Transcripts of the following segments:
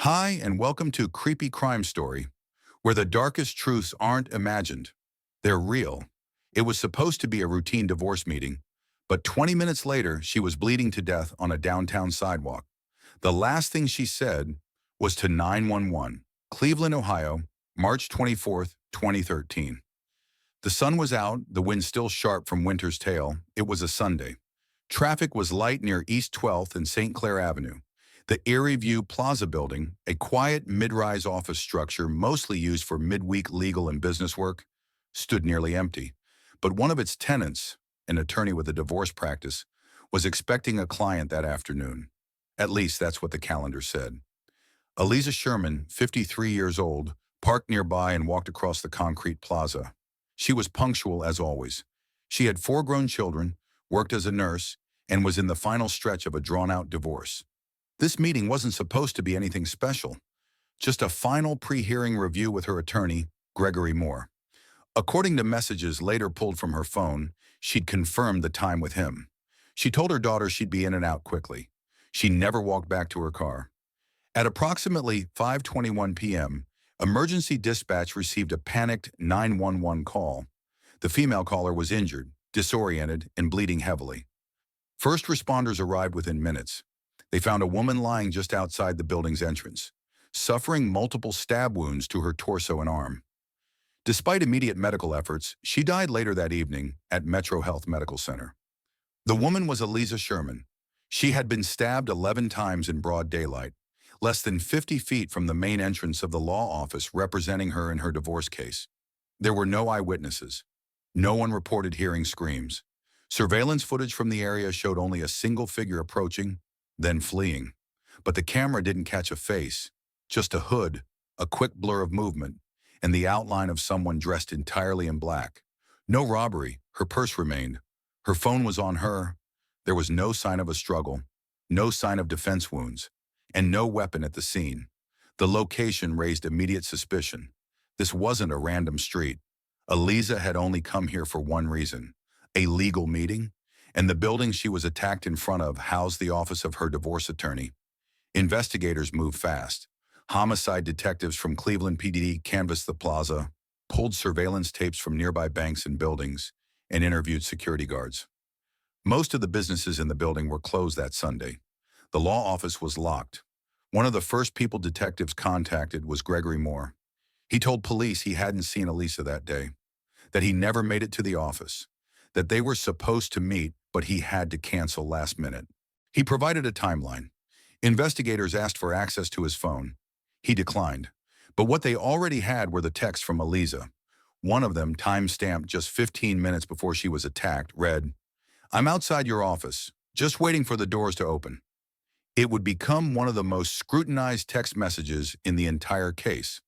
Hi, and welcome to Creepy Crime Story, where the darkest truths aren't imagined. They're real. It was supposed to be a routine divorce meeting, but 20 minutes later, she was bleeding to death on a downtown sidewalk. The last thing she said was to 911, Cleveland, Ohio, March 24th, 2013. The sun was out, the wind still sharp from winter's tale. It was a Sunday. Traffic was light near East 12th and St. Clair Avenue. The Erie View Plaza building, a quiet mid-rise office structure mostly used for midweek legal and business work, stood nearly empty. But one of its tenants, an attorney with a divorce practice, was expecting a client that afternoon. At least that's what the calendar said. Alisa Sherman, 53 years old, parked nearby and walked across the concrete plaza. She was punctual as always. She had 4 grown children, worked as a nurse, and was in the final stretch of a drawn-out divorce. This meeting wasn't supposed to be anything special, just a final pre-hearing review with her attorney, Gregory Moore. According to messages later pulled from her phone, she'd confirmed the time with him. She told her daughter she'd be in and out quickly. She never walked back to her car. At approximately 5:21 p.m., emergency dispatch received a panicked 911 call. The female caller was injured, disoriented, and bleeding heavily. First responders arrived within minutes. They found a woman lying just outside the building's entrance, suffering multiple stab wounds to her torso and arm. Despite immediate medical efforts, she died later that evening at Metro Health Medical Center. The woman was Alisa Sherman. She had been stabbed 11 times in broad daylight, less than 50 feet from the main entrance of the law office representing her in her divorce case. There were no eyewitnesses. No one reported hearing screams. Surveillance footage from the area showed only a single figure approaching, then fleeing. But the camera didn't catch a face, just a hood, a quick blur of movement, and the outline of someone dressed entirely in black. No robbery, her purse remained. Her phone was on her. There was no sign of a struggle, no sign of defense wounds, and no weapon at the scene. The location raised immediate suspicion. This wasn't a random street. Alisa had only come here for one reason, a legal meeting, and the building she was attacked in front of housed the office of her divorce attorney. Investigators moved fast. Homicide detectives from Cleveland PD canvassed the plaza, pulled surveillance tapes from nearby banks and buildings, and interviewed security guards. Most of the businesses in the building were closed that Sunday. The law office was locked. One of the first people detectives contacted was Gregory Moore. He told police he hadn't seen Alisa that day, that he never made it to the office, that they were supposed to meet, but he had to cancel last minute. He provided a timeline. Investigators asked for access to his phone. He declined. But what they already had were the texts from Alisa. One of them, time-stamped just 15 minutes before she was attacked, read, "I'm outside your office, just waiting for the doors to open." It would become one of the most scrutinized text messages in the entire case.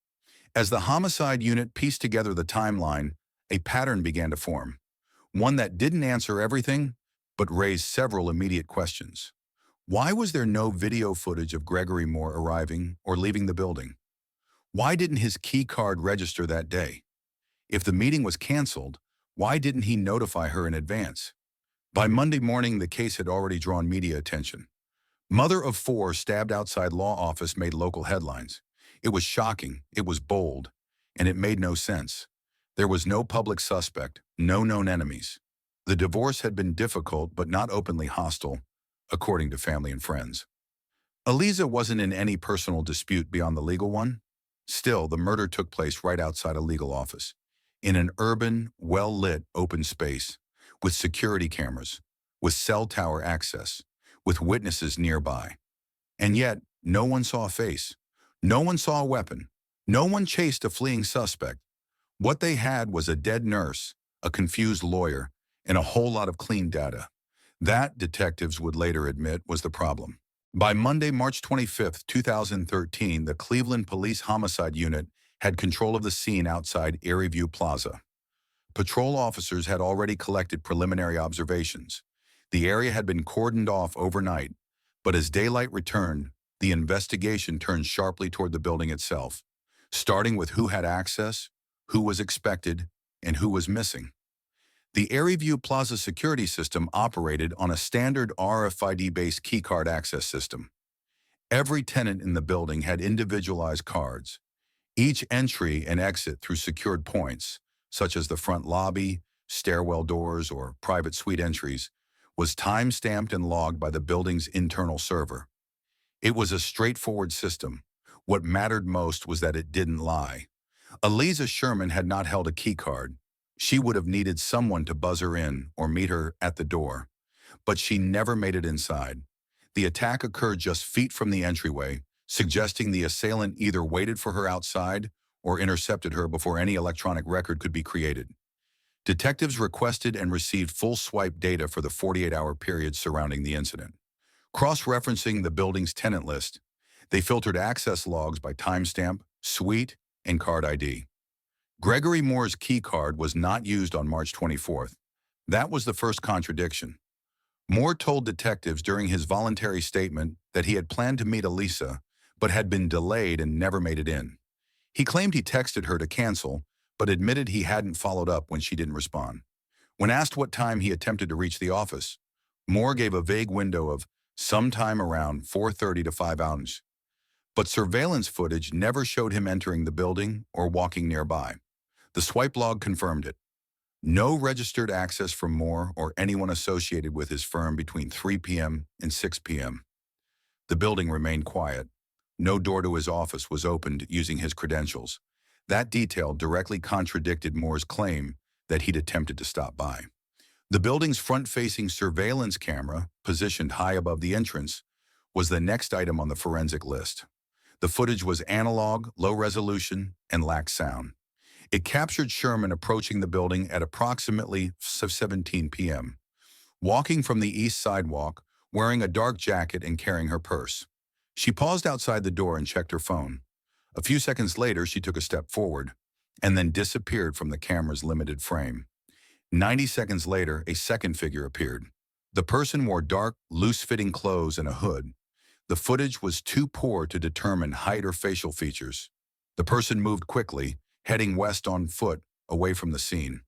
As the homicide unit pieced together the timeline, a pattern began to form. One that didn't answer everything, but raised several immediate questions. Why was there no video footage of Gregory Moore arriving or leaving the building? Why didn't his key card register that day? If the meeting was canceled, why didn't he notify her in advance? By Monday morning, the case had already drawn media attention. Mother of 4 stabbed outside law office made local headlines. It was shocking, it was bold, and it made no sense. There was no public suspect, no known enemies. The divorce had been difficult but not openly hostile, according to family and friends. Alisa wasn't in any personal dispute beyond the legal one. Still, the murder took place right outside a legal office, in an urban, well-lit, open space, with security cameras, with cell tower access, with witnesses nearby. And yet, no one saw a face. No one saw a weapon. No one chased a fleeing suspect. What they had was a dead nurse, a confused lawyer, and a whole lot of clean data. That, detectives would later admit, was the problem. By Monday, March 25th, 2013, the Cleveland Police Homicide Unit had control of the scene outside Erie View Plaza. Patrol officers had already collected preliminary observations. The area had been cordoned off overnight, but as daylight returned, the investigation turned sharply toward the building itself, starting with who had access, who was expected, and who was missing. The Erie View Plaza security system operated on a standard RFID-based keycard access system. Every tenant in the building had individualized cards. Each entry and exit through secured points, such as the front lobby, stairwell doors, or private suite entries, was time-stamped and logged by the building's internal server. It was a straightforward system. What mattered most was that it didn't lie. Alisa Sherman had not held a keycard. She would have needed someone to buzz her in or meet her at the door. But she never made it inside. The attack occurred just feet from the entryway, suggesting the assailant either waited for her outside or intercepted her before any electronic record could be created. Detectives requested and received full swipe data for the 48-hour period surrounding the incident. Cross-referencing the building's tenant list, they filtered access logs by timestamp, suite, and card ID. Gregory Moore's key card was not used on March 24th. That was the first contradiction. Moore told detectives during his voluntary statement that he had planned to meet Alisa, but had been delayed and never made it in. He claimed he texted her to cancel, but admitted he hadn't followed up when she didn't respond. When asked what time he attempted to reach the office, Moore gave a vague window of sometime around 4:30 to 5 hours. But surveillance footage never showed him entering the building or walking nearby. The swipe log confirmed it. No registered access from Moore or anyone associated with his firm between 3 p.m. and 6 p.m. The building remained quiet. No door to his office was opened using his credentials. That detail directly contradicted Moore's claim that he'd attempted to stop by. The building's front-facing surveillance camera, positioned high above the entrance, was the next item on the forensic list. The footage was analog, low resolution, and lacked sound. It captured Sherman approaching the building at approximately 17 p.m., walking from the east sidewalk, wearing a dark jacket and carrying her purse. She paused outside the door and checked her phone. A few seconds later, she took a step forward, and then disappeared from the camera's limited frame. 90 seconds later, a second figure appeared. The person wore dark, loose-fitting clothes and a hood. The footage was too poor to determine height or facial features. The person moved quickly, heading west on foot, away from the scene.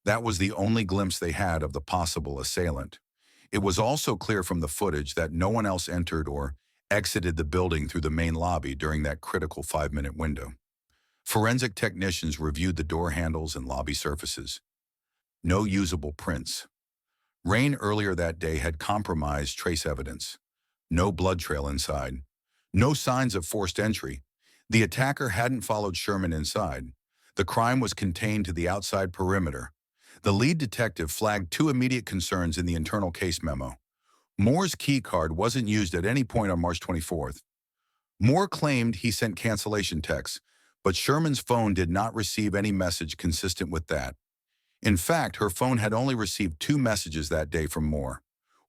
That was the only glimpse they had of the possible assailant. It was also clear from the footage that no one else entered or exited the building through the main lobby during that critical 5-minute window. Forensic technicians reviewed the door handles and lobby surfaces. No usable prints. Rain earlier that day had compromised trace evidence. No blood trail inside. No signs of forced entry. The attacker hadn't followed Sherman inside. The crime was contained to the outside perimeter. The lead detective flagged two immediate concerns in the internal case memo. Moore's key card wasn't used at any point on March 24th. Moore claimed he sent cancellation texts, but Sherman's phone did not receive any message consistent with that. In fact, her phone had only received 2 messages that day from Moore.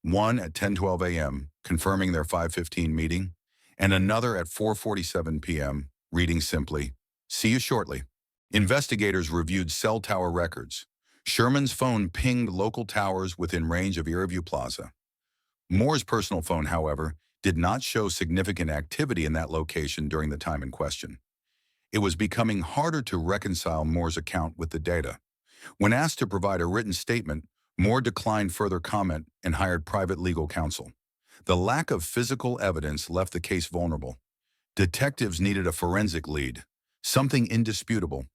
One at 10:12 a.m., confirming their 5:15 meeting, and another at 4:47 p.m., reading simply, "See you shortly." Investigators reviewed cell tower records. Sherman's phone pinged local towers within range of Erie Plaza. Moore's personal phone, however, did not show significant activity in that location during the time in question. It was becoming harder to reconcile Moore's account with the data. When asked to provide a written statement, Moore declined further comment and hired private legal counsel. The lack of physical evidence left the case vulnerable. Detectives needed a forensic lead, something indisputable,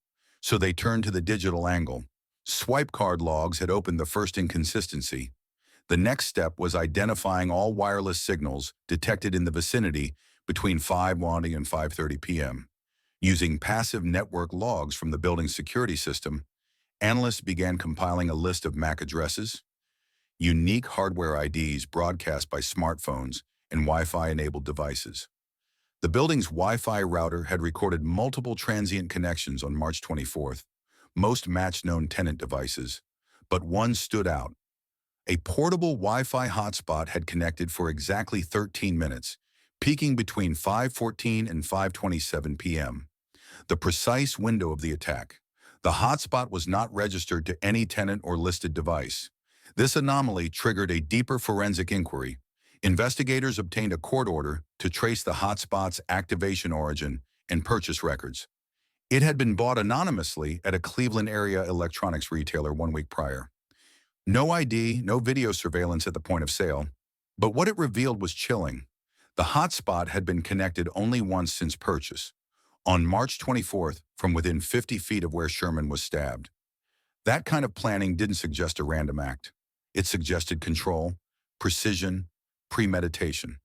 so they turned to the digital angle. Swipe card logs had opened the first inconsistency. The next step was identifying all wireless signals detected in the vicinity between 5:20 and 5:30 p.m. Using passive network logs from the building's security system, analysts began compiling a list of MAC addresses, unique hardware IDs broadcast by smartphones and Wi-Fi-enabled devices. The building's Wi-Fi router had recorded multiple transient connections on March 24th. Most matched known tenant devices, but one stood out. A portable Wi-Fi hotspot had connected for exactly 13 minutes, peaking between 5:14 and 5:27 p.m. The precise window of the attack. The hotspot was not registered to any tenant or listed device. This anomaly triggered a deeper forensic inquiry. Investigators obtained a court order to trace the hotspot's activation origin and purchase records. It had been bought anonymously at a Cleveland area electronics retailer 1 week prior. No ID, no video surveillance at the point of sale. But what it revealed was chilling. The hotspot had been connected only once since purchase, on March 24th from within 50 feet of where Sherman was stabbed. That kind of planning didn't suggest a random act. It suggested control, precision, premeditation.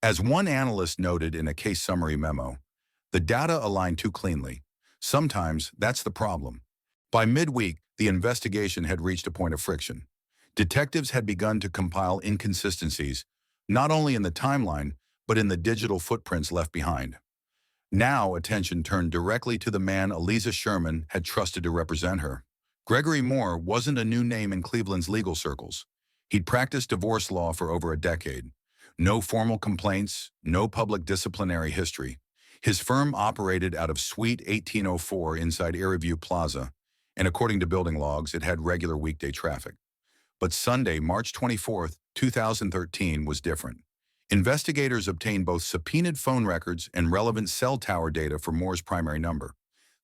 As one analyst noted in a case summary memo, the data aligned too cleanly. Sometimes that's the problem. By midweek, the investigation had reached a point of friction. Detectives had begun to compile inconsistencies, not only in the timeline, but in the digital footprints left behind. Now attention turned directly to the man Alisa Sherman had trusted to represent her. Gregory Moore wasn't a new name in Cleveland's legal circles. He'd practiced divorce law for over a decade. No formal complaints, no public disciplinary history. His firm operated out of Suite 1804 inside Airview Plaza, and according to building logs, it had regular weekday traffic. But Sunday, March 24th, 2013 was different. Investigators obtained both subpoenaed phone records and relevant cell tower data for Moore's primary number.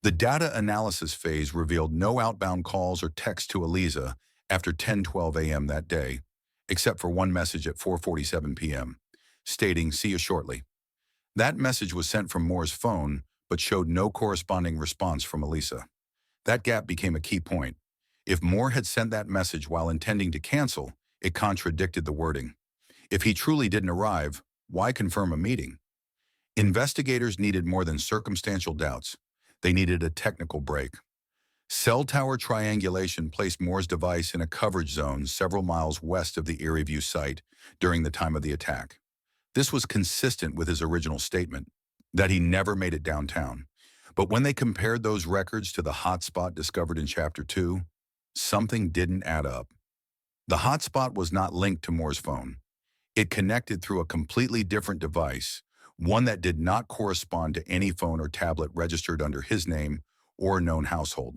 The data analysis phase revealed no outbound calls or texts to Alisa after 10:12 a.m. that day, except for one message at 4:47 p.m., stating, "See you shortly." That message was sent from Moore's phone, but showed no corresponding response from Alisa. That gap became a key point. If Moore had sent that message while intending to cancel, it contradicted the wording. If he truly didn't arrive, why confirm a meeting? Investigators needed more than circumstantial doubts. They needed a technical break. Cell tower triangulation placed Moore's device in a coverage zone several miles west of the Airview site during the time of the attack. This was consistent with his original statement, that he never made it downtown. But when they compared those records to the hotspot discovered in Chapter 2, something didn't add up. The hotspot was not linked to Moore's phone. It connected through a completely different device, one that did not correspond to any phone or tablet registered under his name or known household.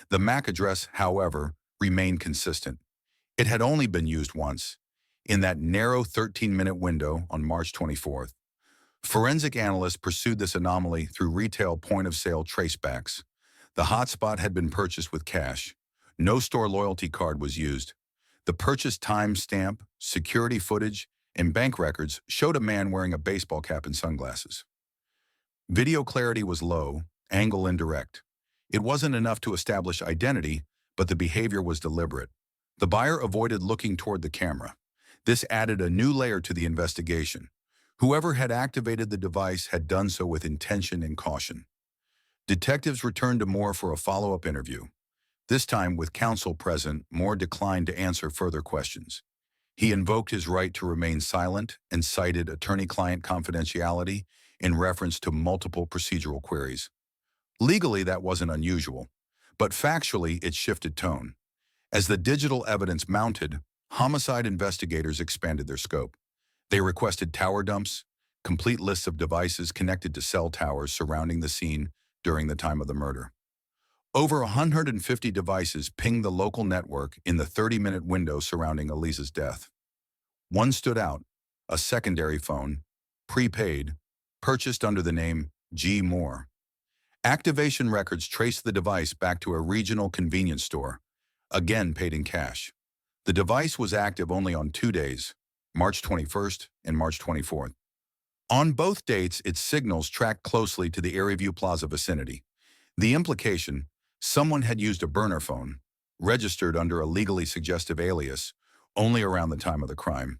The MAC address, however, remained consistent. It had only been used once, in that narrow 13-minute window on March 24th. Forensic analysts pursued this anomaly through retail point-of-sale tracebacks. The hotspot had been purchased with cash. No store loyalty card was used. The purchase timestamp, security footage, and bank records showed a man wearing a baseball cap and sunglasses. Video clarity was low, angle indirect. It wasn't enough to establish identity, but the behavior was deliberate. The buyer avoided looking toward the camera. This added a new layer to the investigation. Whoever had activated the device had done so with intention and caution. Detectives returned to Moore for a follow-up interview. This time, with counsel present, Moore declined to answer further questions. He invoked his right to remain silent and cited attorney-client confidentiality in reference to multiple procedural queries. Legally, that wasn't unusual, but factually, it shifted tone. As the digital evidence mounted, homicide investigators expanded their scope. They requested tower dumps, complete lists of devices connected to cell towers surrounding the scene during the time of the murder. Over 150 devices pinged the local network in the 30-minute window surrounding Alisa's death. One stood out, a secondary phone, prepaid, purchased under the name G. Moore. Activation records traced the device back to a regional convenience store, again paid in cash. The device was active only on 2 days, March 21st and March 24th. On both dates, its signals tracked closely to the Airview Plaza vicinity. The implication: someone had used a burner phone, registered under a legally suggestive alias, only around the time of the crime.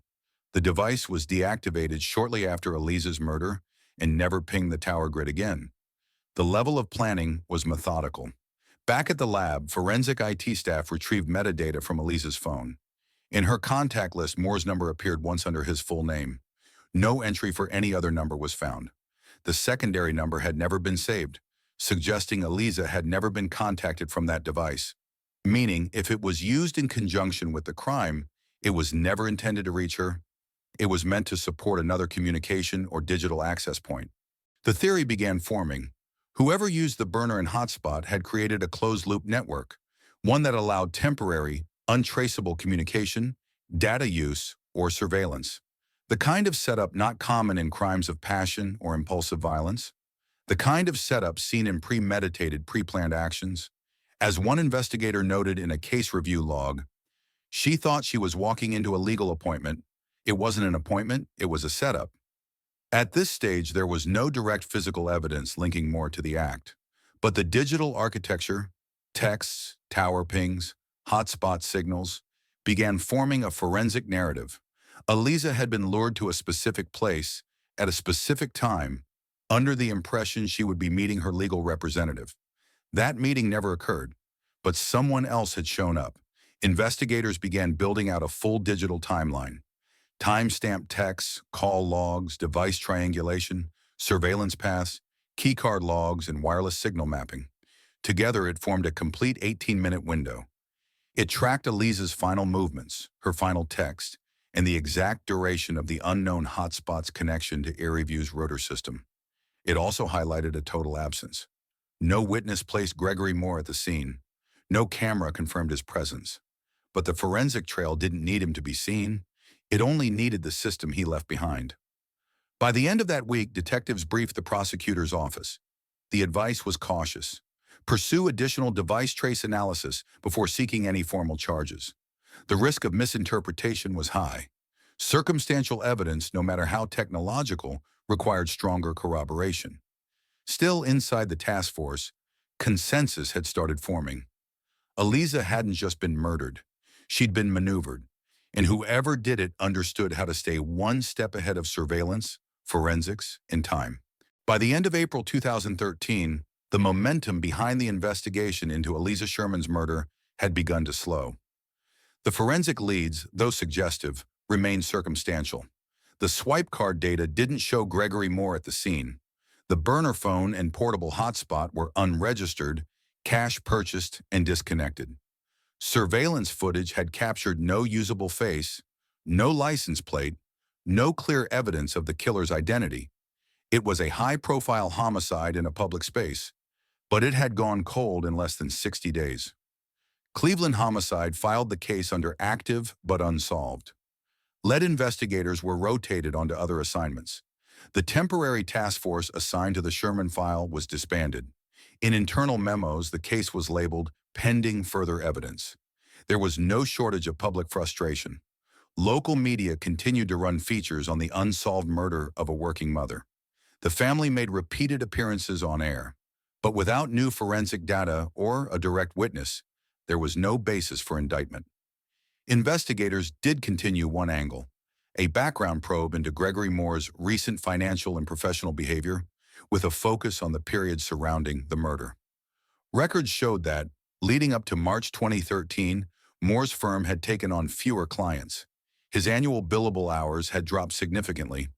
The device was deactivated shortly after Alisa's murder and never pinged the tower grid again. The level of planning was methodical. Back at the lab, forensic IT staff retrieved metadata from Alisa's phone. In her contact list, Moore's number appeared once under his full name. No entry for any other number was found. The secondary number had never been saved, suggesting Alisa had never been contacted from that device. Meaning, if it was used in conjunction with the crime, it was never intended to reach her. It was meant to support another communication or digital access point. The theory began forming. Whoever used the burner and hotspot had created a closed-loop network, one that allowed temporary, untraceable communication, data use, or surveillance. The kind of setup not common in crimes of passion or impulsive violence. The kind of setup seen in premeditated, pre-planned actions. As one investigator noted in a case review log, she thought she was walking into a legal appointment. It wasn't an appointment, it was a setup. At this stage, there was no direct physical evidence linking Moore to the act, but the digital architecture, texts, tower pings, hotspot signals, began forming a forensic narrative. Alisa had been lured to a specific place at a specific time under the impression she would be meeting her legal representative. That meeting never occurred, but someone else had shown up. Investigators began building out a full digital timeline. Timestamped texts, call logs, device triangulation, surveillance paths, keycard logs, and wireless signal mapping. Together, it formed a complete 18-minute window. It tracked Elisa's final movements, her final text, and the exact duration of the unknown hotspot's connection to Erie View's rotor system. It also highlighted a total absence. No witness placed Gregory Moore at the scene. No camera confirmed his presence. But the forensic trail didn't need him to be seen. It only needed the system he left behind. By the end of that week, detectives briefed the prosecutor's office. The advice was cautious. Pursue additional device trace analysis before seeking any formal charges. The risk of misinterpretation was high. Circumstantial evidence, no matter how technological, required stronger corroboration. Still inside the task force, consensus had started forming. Alisa hadn't just been murdered. She'd been maneuvered. And whoever did it understood how to stay one step ahead of surveillance, forensics, and time. By the end of April 2013, the momentum behind the investigation into Alisa Sherman's murder had begun to slow. The forensic leads, though suggestive, remained circumstantial. The swipe card data didn't show Gregory Moore at the scene. The burner phone and portable hotspot were unregistered, cash purchased, and disconnected. Surveillance footage had captured no usable face, no license plate, no clear evidence of the killer's identity. It was a high-profile homicide in a public space, but it had gone cold in less than 60 days. Cleveland Homicide filed the case under active but unsolved. Lead investigators were rotated onto other assignments. The temporary task force assigned to the Sherman file was disbanded. In internal memos, the case was labeled pending further evidence. There was no shortage of public frustration. Local media continued to run features on the unsolved murder of a working mother. The family made repeated appearances on air, but without new forensic data or a direct witness, there was no basis for indictment. Investigators did continue one angle, a background probe into Gregory Moore's recent financial and professional behavior, with a focus on the period surrounding the murder. Records showed that, leading up to March 2013, Moore's firm had taken on fewer clients. His annual billable hours had dropped significantly.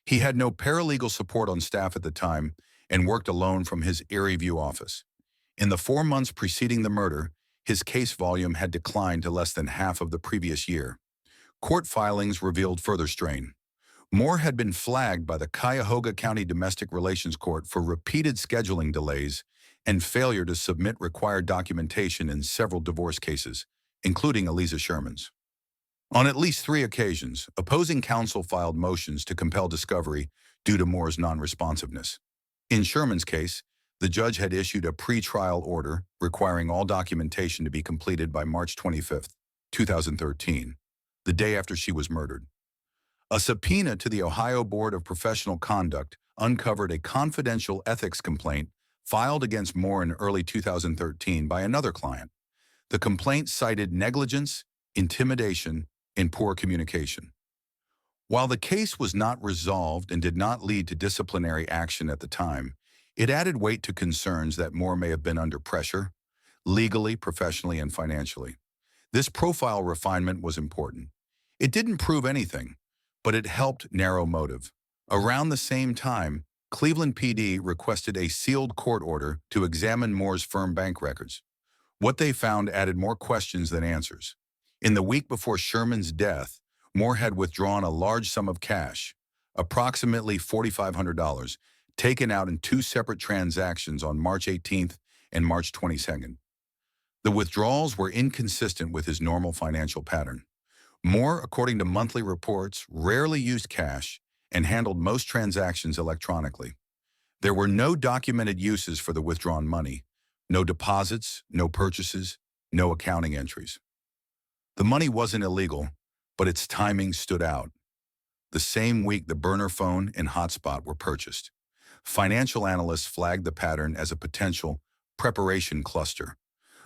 He had no paralegal support on staff at the time and worked alone from his Erie View office. In the 4 months preceding the murder, his case volume had declined to less than half of the previous year. Court filings revealed further strain. Moore had been flagged by the Cuyahoga County Domestic Relations Court for repeated scheduling delays and failure to submit required documentation in several divorce cases, including Alisa Sherman's. On at least 3 occasions, opposing counsel filed motions to compel discovery due to Moore's non-responsiveness. In Sherman's case, the judge had issued a pre-trial order requiring all documentation to be completed by March 25, 2013, the day after she was murdered. A subpoena to the Ohio Board of Professional Conduct uncovered a confidential ethics complaint filed against Moore in early 2013 by another client. The complaint cited negligence, intimidation, and poor communication. While the case was not resolved and did not lead to disciplinary action at the time, it added weight to concerns that Moore may have been under pressure, legally, professionally, and financially. This profile refinement was important. It didn't prove anything, but it helped narrow motive. Around the same time, Cleveland PD requested a sealed court order to examine Moore's firm bank records. What they found added more questions than answers. In the week before Sherman's death, Moore had withdrawn a large sum of cash, approximately $4,500, taken out in 2 separate transactions on March 18th and March 22nd. The withdrawals were inconsistent with his normal financial pattern. Moore, according to monthly reports, rarely used cash and handled most transactions electronically. There were no documented uses for the withdrawn money, no deposits, no purchases, no accounting entries. The money wasn't illegal, but its timing stood out. The same week, the burner phone and hotspot were purchased. Financial analysts flagged the pattern as a potential preparation cluster,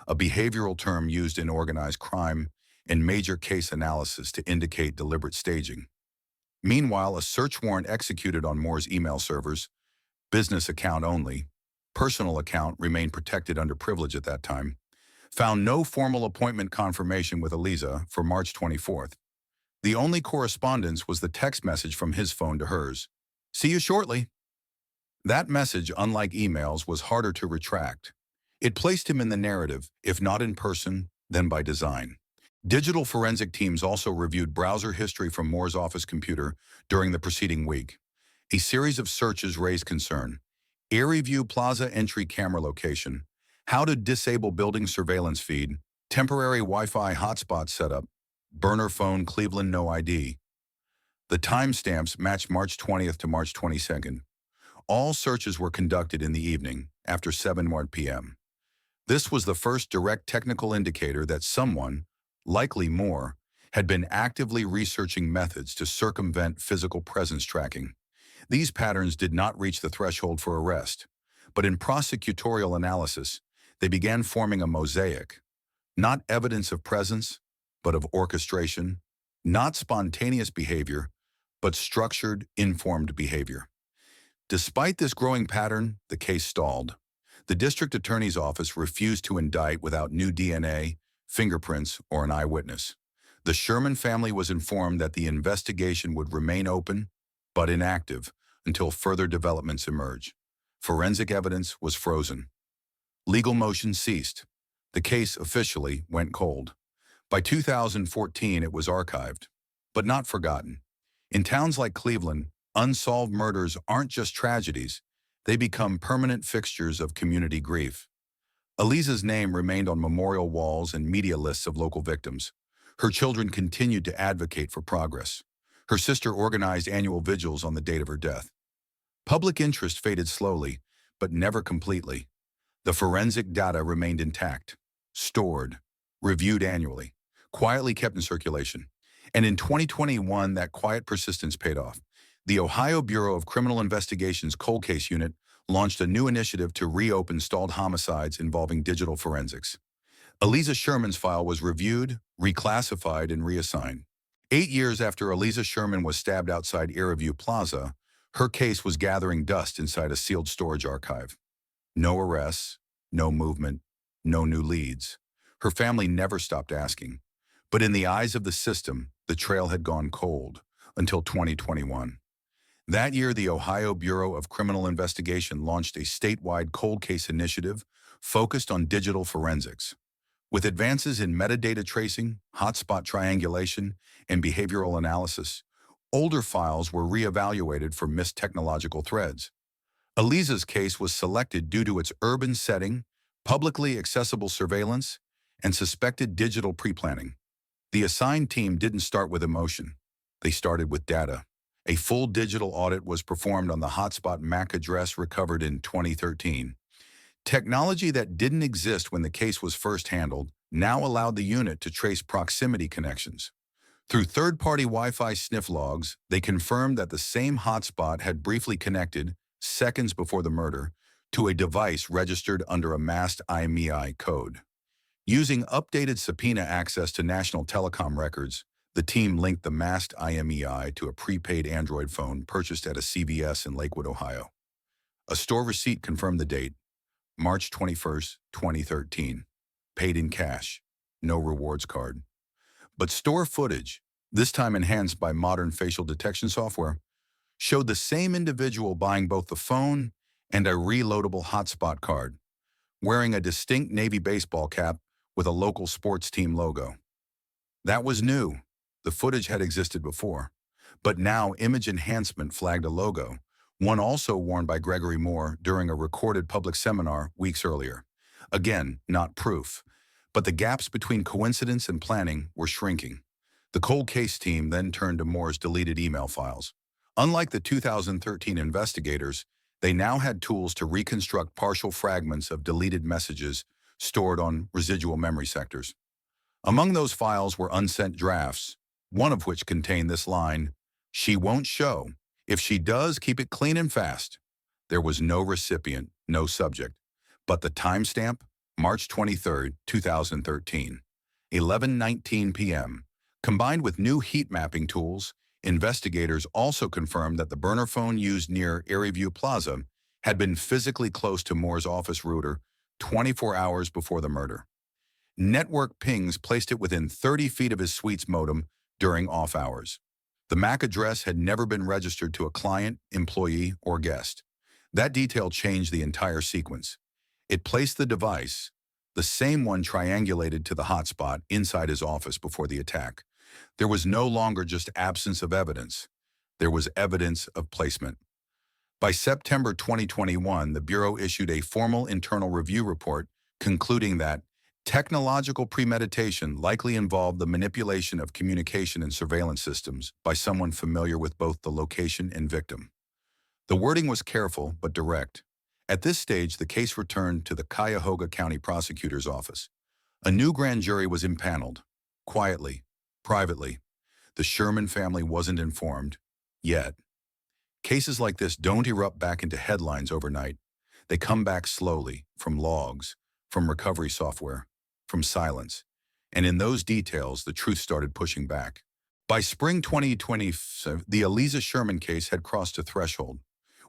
a behavioral term used in organized crime and major case analysis to indicate deliberate staging. Meanwhile, a search warrant executed on Moore's email servers, business account only, personal account remained protected under privilege at that time, found no formal appointment confirmation with Alisa for March 24th. The only correspondence was the text message from his phone to hers. "See you shortly." That message, unlike emails, was harder to retract. It placed him in the narrative, if not in person, then by design. Digital forensic teams also reviewed browser history from Moore's office computer during the preceding week. A series of searches raised concern. Erie View Plaza entry camera location, how to disable building surveillance feed, temporary Wi-Fi hotspot setup, burner phone Cleveland no ID. The timestamps matched March 20th to March 22nd. All searches were conducted in the evening, after 7 p.m. This was the first direct technical indicator that someone, likely Moore, had been actively researching methods to circumvent physical presence tracking. These patterns did not reach the threshold for arrest, but in prosecutorial analysis, they began forming a mosaic, not evidence of presence, but of orchestration, not spontaneous behavior, but structured, informed behavior. Despite this growing pattern, the case stalled. The district attorney's office refused to indict without new DNA, fingerprints, or an eyewitness. The Sherman family was informed that the investigation would remain open, but inactive, until further developments emerge. Forensic evidence was frozen. Legal motion ceased. The case officially went cold. By 2014, it was archived, but not forgotten. In towns like Cleveland, unsolved murders aren't just tragedies, they become permanent fixtures of community grief. Alisa's name remained on memorial walls and media lists of local victims. Her children continued to advocate for progress. Her sister organized annual vigils on the date of her death. Public interest faded slowly, but never completely. The forensic data remained intact, stored, reviewed annually, quietly kept in circulation. And in 2021, that quiet persistence paid off. The Ohio Bureau of Criminal Investigation's Cold Case Unit launched a new initiative to reopen stalled homicides involving digital forensics. Alisa Sherman's file was reviewed, reclassified, and reassigned. 8 years after Alisa Sherman was stabbed outside Erie View Plaza, her case was gathering dust inside a sealed storage archive. No arrests, no movement, no new leads. Her family never stopped asking. But in the eyes of the system, the trail had gone cold until 2021. That year, the Ohio Bureau of Criminal Investigation launched a statewide cold case initiative focused on digital forensics. With advances in metadata tracing, hotspot triangulation, and behavioral analysis, older files were reevaluated for missed technological threads. Alisa's case was selected due to its urban setting, publicly accessible surveillance, and suspected digital pre-planning. The assigned team didn't start with emotion. They started with data. A full digital audit was performed on the hotspot MAC address recovered in 2013. Technology that didn't exist when the case was first handled now allowed the unit to trace proximity connections. Through third-party Wi-Fi sniff logs, they confirmed that the same hotspot had briefly connected, seconds before the murder, to a device registered under a masked IMEI code. Using updated subpoena access to national telecom records, the team linked the masked IMEI to a prepaid Android phone purchased at a CVS in Lakewood, Ohio. A store receipt confirmed the date, March 21, 2013. Paid in cash, no rewards card. But store footage, this time enhanced by modern facial detection software, showed the same individual buying both the phone and a reloadable hotspot card, wearing a distinct Navy baseball cap with a local sports team logo. That was new. The footage had existed before, but now image enhancement flagged a logo, one also worn by Gregory Moore during a recorded public seminar weeks earlier. Again, not proof, but the gaps between coincidence and planning were shrinking. The cold case team then turned to Moore's deleted email files. Unlike the 2013 investigators, they now had tools to reconstruct partial fragments of deleted messages stored on residual memory sectors. Among those files were unsent drafts, one of which contained this line, She won't show. If she does, keep it clean and fast. There was no recipient, no subject. But the timestamp, March 23, 2013, 11:19 p.m. Combined with new heat mapping tools, investigators also confirmed that the burner phone used near Airyview Plaza had been physically close to Moore's office router 24 hours before the murder. Network pings placed it within 30 feet of his suite's modem during off hours. The MAC address had never been registered to a client, employee, or guest. That detail changed the entire sequence. It placed the device, the same one triangulated to the hotspot, inside his office before the attack. There was no longer just absence of evidence. There was evidence of placement. By September 2021, the Bureau issued a formal internal review report concluding that technological premeditation likely involved the manipulation of communication and surveillance systems by someone familiar with both the location and victim. The wording was careful but direct. At this stage, the case returned to the Cuyahoga County Prosecutor's Office. A new grand jury was impaneled. Quietly, privately. The Sherman family wasn't informed. Yet. Cases like this don't erupt back into headlines overnight. They come back slowly, from logs, from recovery software, from silence. And in those details, the truth started pushing back. By spring 2020, the Alisa Sherman case had crossed a threshold.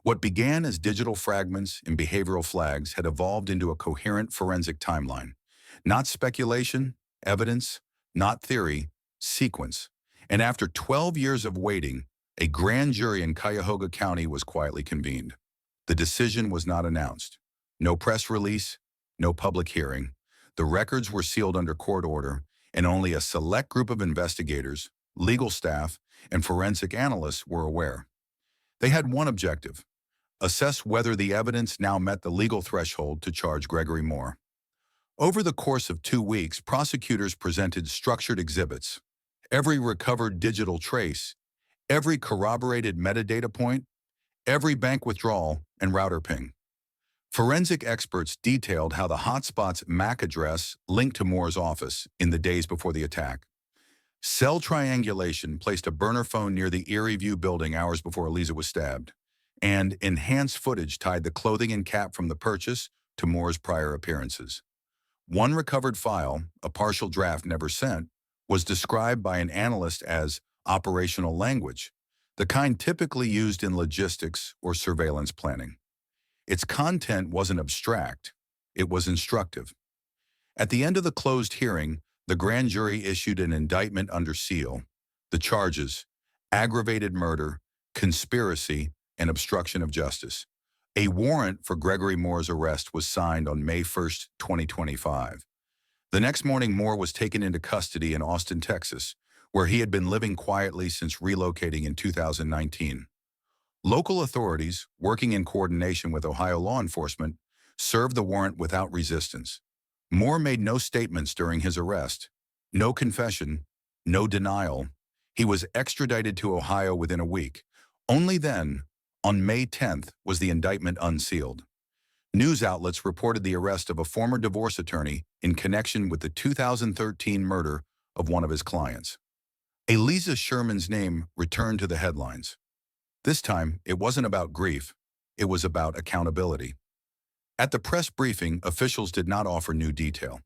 What began as digital fragments and behavioral flags had evolved into a coherent forensic timeline. Not speculation, evidence, not theory, sequence. And after 12 years of waiting, a grand jury in Cuyahoga County was quietly convened. The decision was not announced. No press release, no public hearing. The records were sealed under court order, and only a select group of investigators, legal staff, and forensic analysts were aware. They had one objective: assess whether the evidence now met the legal threshold to charge Gregory Moore. Over the course of 2 weeks, prosecutors presented structured exhibits. Every recovered digital trace, every corroborated metadata point, every bank withdrawal and router ping. Forensic experts detailed how the hotspot's MAC address linked to Moore's office in the days before the attack. Cell triangulation placed a burner phone near the Airyview building hours before Alisa was stabbed, and enhanced footage tied the clothing and cap from the purchase to Moore's prior appearances. One recovered file, a partial draft never sent, was described by an analyst as operational language, the kind typically used in logistics or surveillance planning. Its content wasn't abstract, it was instructive. At the end of the closed hearing, the grand jury issued an indictment under seal. The charges: aggravated murder, conspiracy, and obstruction of justice. A warrant for Gregory Moore's arrest was signed on May 1, 2025. The next morning, Moore was taken into custody in Austin, Texas, where he had been living quietly since relocating in 2019. Local authorities, working in coordination with Ohio law enforcement, served the warrant without resistance. Moore made no statements during his arrest, no confession, no denial. He was extradited to Ohio within a week. Only then, on May 10th, was the indictment unsealed. News outlets reported the arrest of a former divorce attorney in connection with the 2013 murder of one of his clients. Alisa Sherman's name returned to the headlines. This time, it wasn't about grief, it was about accountability. At the press briefing, officials did not offer new detail.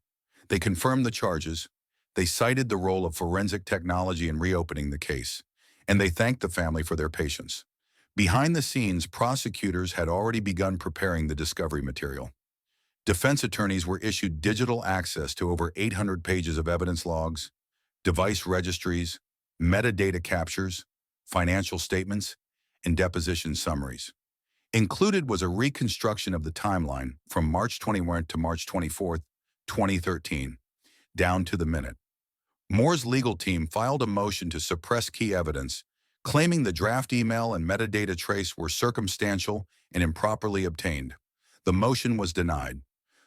They confirmed the charges, they cited the role of forensic technology in reopening the case, and they thanked the family for their patience. Behind the scenes, prosecutors had already begun preparing the discovery material. Defense attorneys were issued digital access to over 800 pages of evidence logs, device registries, metadata captures, financial statements, and deposition summaries. Included was a reconstruction of the timeline from March 21 to March 24, 2013, down to the minute. Moore's legal team filed a motion to suppress key evidence, claiming the draft email and metadata trace were circumstantial and improperly obtained. The motion was denied.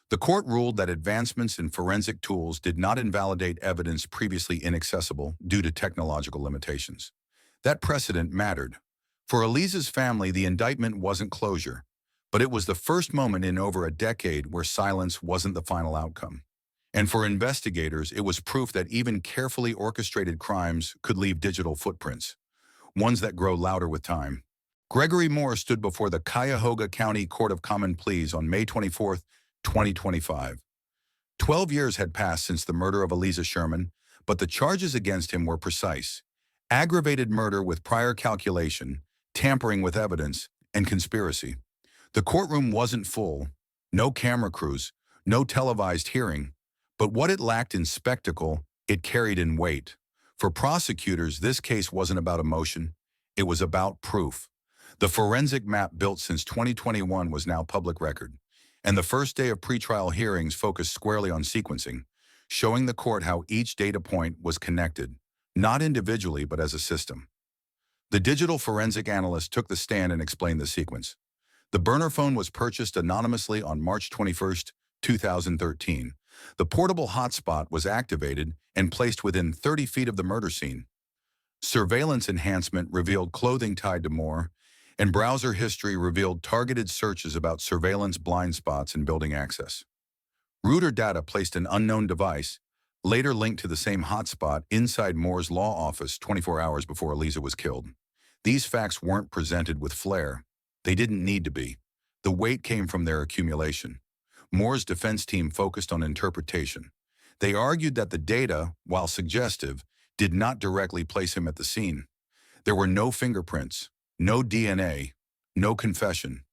The court ruled that advancements in forensic tools did not invalidate evidence previously inaccessible due to technological limitations. That precedent mattered. For Alisa's family, the indictment wasn't closure, but it was the first moment in over a decade where silence wasn't the final outcome. And for investigators, it was proof that even carefully orchestrated crimes could leave digital footprints. ones that grow louder with time. Gregory Moore stood before the Cuyahoga County Court of Common Pleas on May 24, 2025. 12 years had passed since the murder of Alisa Sherman, but the charges against him were precise: aggravated murder with prior calculation, tampering with evidence, and conspiracy. The courtroom wasn't full, no camera crews, no televised hearing, but what it lacked in spectacle, it carried in weight. For prosecutors, this case wasn't about emotion, it was about proof. The forensic map built since 2021 was now public record, and the first day of pretrial hearings focused squarely on sequencing, showing the court how each data point was connected, not individually but as a system. The digital forensic analyst took the stand and explained the sequence. The burner phone was purchased anonymously on March 21, 2013. The portable hotspot was activated and placed within 30 feet of the murder scene. Surveillance enhancement revealed clothing tied to Moore, and browser history revealed targeted searches about surveillance blind spots and building access. Router data placed an unknown device, later linked to the same hotspot, inside Moore's law office 24 hours before Alisa was killed. These facts weren't presented with flair. They didn't need to be. The weight came from their accumulation. Moore's defense team focused on interpretation. They argued that the data, while suggestive, did not directly place him at the scene. There were no fingerprints, no DNA, no confession.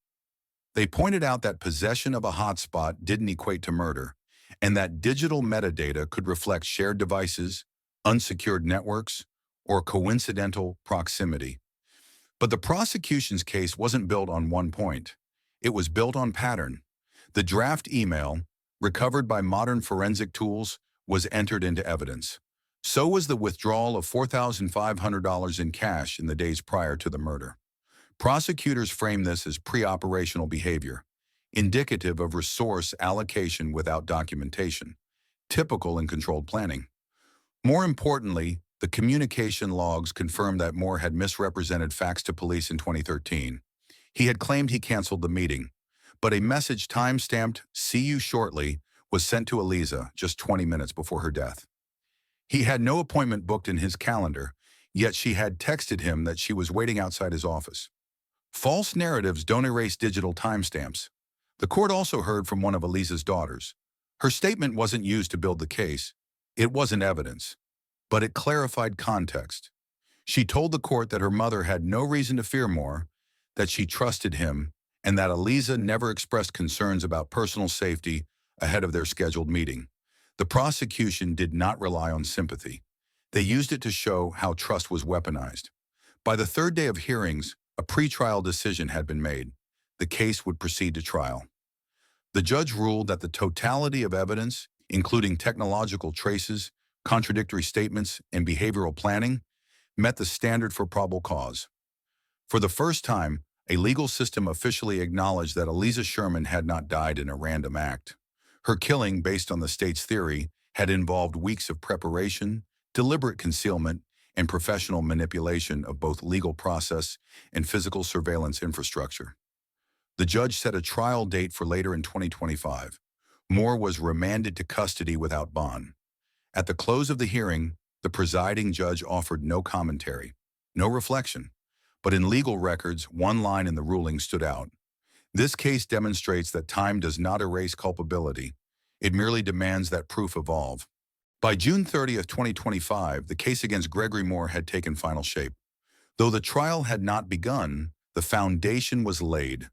They pointed out that possession of a hotspot didn't equate to murder, and that digital metadata could reflect shared devices, unsecured networks, or coincidental proximity. But the prosecution's case wasn't built on one point. It was built on pattern. The draft email, recovered by modern forensic tools, was entered into evidence. So was the withdrawal of $4,500 in cash in the days prior to the murder. Prosecutors framed this as pre-operational behavior, indicative of resource allocation without documentation, typical in controlled planning. More importantly, the communication logs confirmed that Moore had misrepresented facts to police in 2013. He had claimed he canceled the meeting, but a message time-stamped "See you shortly" was sent to Alisa just 20 minutes before her death. He had no appointment booked in his calendar, yet she had texted him that she was waiting outside his office. False narratives don't erase digital timestamps. The court also heard from one of Alisa's daughters. Her statement wasn't used to build the case. It wasn't evidence, but it clarified context. She told the court that her mother had no reason to fear Moore, that she trusted him, and that Alisa never expressed concerns about personal safety ahead of their scheduled meeting. The prosecution did not rely on sympathy. They used it to show how trust was weaponized. By the third day of hearings, a pretrial decision had been made. The case would proceed to trial. The judge ruled that the totality of evidence, including technological traces, contradictory statements, and behavioral planning, met the standard for probable cause. For the first time, a legal system officially acknowledged that Alisa Sherman had not died in a random act. Her killing, based on the state's theory, had involved weeks of preparation, deliberate concealment, and professional manipulation of both legal process and physical surveillance infrastructure. The judge set a trial date for later in 2025. Moore was remanded to custody without bond. At the close of the hearing, the presiding judge offered no commentary, no reflection. But in legal records, one line in the ruling stood out. This case demonstrates that time does not erase culpability. It merely demands that proof evolve. By June 30, 2025, the case against Gregory Moore had taken final shape. Though the trial had not begun, the foundation was laid,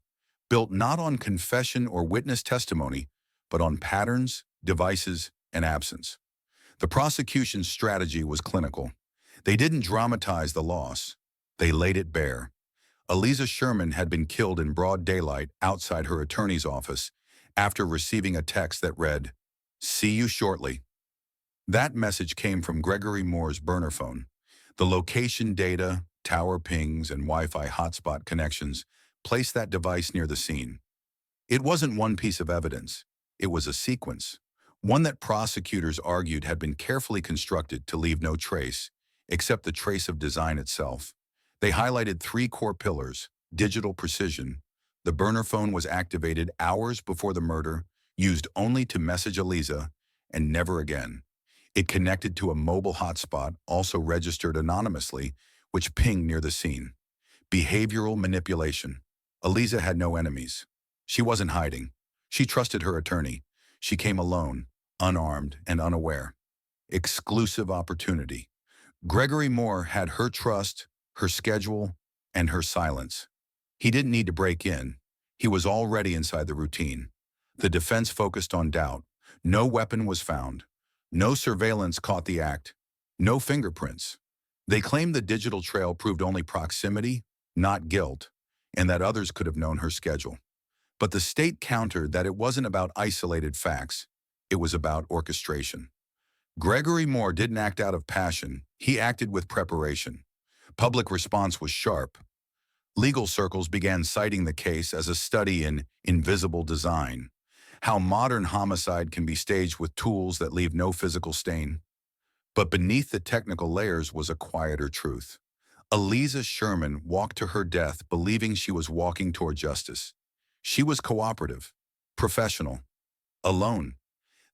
built not on confession or witness testimony, but on patterns, devices, and absence. The prosecution's strategy was clinical. They didn't dramatize the loss. They laid it bare. Alisa Sherman had been killed in broad daylight outside her attorney's office after receiving a text that read, "See you shortly." That message came from Gregory Moore's burner phone. The location data, tower pings, and Wi-Fi hotspot connections placed that device near the scene. It wasn't one piece of evidence. It was a sequence, one that prosecutors argued had been carefully constructed to leave no trace, except the trace of design itself. They highlighted three core pillars: digital precision. The burner phone was activated hours before the murder, used only to message Alisa, and never again. It connected to a mobile hotspot, also registered anonymously, which pinged near the scene. Behavioral manipulation. Alisa had no enemies. She wasn't hiding. She trusted her attorney. She came alone, unarmed and unaware. Exclusive opportunity. Gregory Moore had her trust, her schedule, and her silence. He didn't need to break in. He was already inside the routine. The defense focused on doubt. No weapon was found. No surveillance caught the act. No fingerprints. They claimed the digital trail proved only proximity, not guilt, and that others could have known her schedule. But the state countered that it wasn't about isolated facts. It was about orchestration. Gregory Moore didn't act out of passion. He acted with preparation. Public response was sharp. Legal circles began citing the case as a study in invisible design, how modern homicide can be staged with tools that leave no physical stain. But beneath the technical layers was a quieter truth. Alisa Sherman walked to her death believing she was walking toward justice. She was cooperative, professional, alone.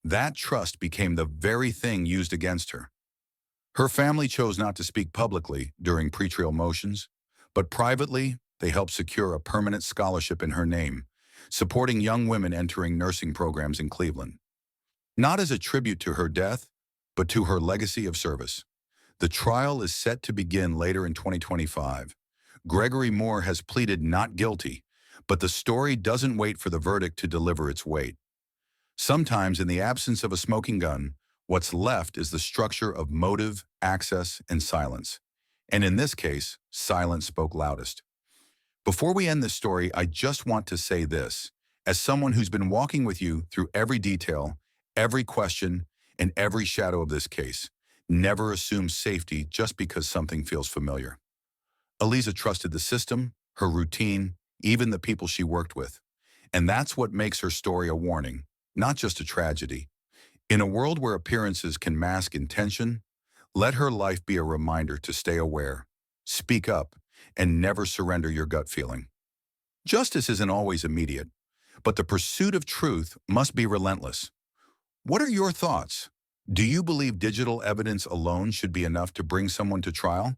That trust became the very thing used against her. Her family chose not to speak publicly during pretrial motions, but privately, they helped secure a permanent scholarship in her name, supporting young women entering nursing programs in Cleveland. Not as a tribute to her death, but to her legacy of service. The trial is set to begin later in 2025. Gregory Moore has pleaded not guilty, but the story doesn't wait for the verdict to deliver its weight. Sometimes, in the absence of a smoking gun, what's left is the structure of motive, access, and silence. And in this case, silence spoke loudest. Before we end this story, I just want to say this. As someone who's been walking with you through every detail, every question, and every shadow of this case, never assume safety just because something feels familiar. Alisa trusted the system, her routine, even the people she worked with. And that's what makes her story a warning, not just a tragedy. In a world where appearances can mask intention, let her life be a reminder to stay aware, speak up, and never surrender your gut feeling. Justice isn't always immediate, but the pursuit of truth must be relentless. What are your thoughts? Do you believe digital evidence alone should be enough to bring someone to trial?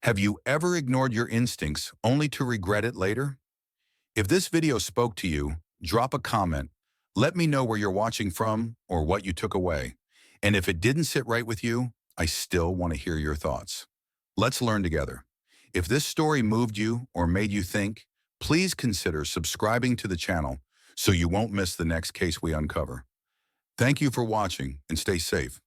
Have you ever ignored your instincts only to regret it later? If this video spoke to you, drop a comment. Let me know where you're watching from or what you took away. And if it didn't sit right with you, I still want to hear your thoughts. Let's learn together. If this story moved you or made you think, please consider subscribing to the channel so you won't miss the next case we uncover. Thank you for watching and stay safe.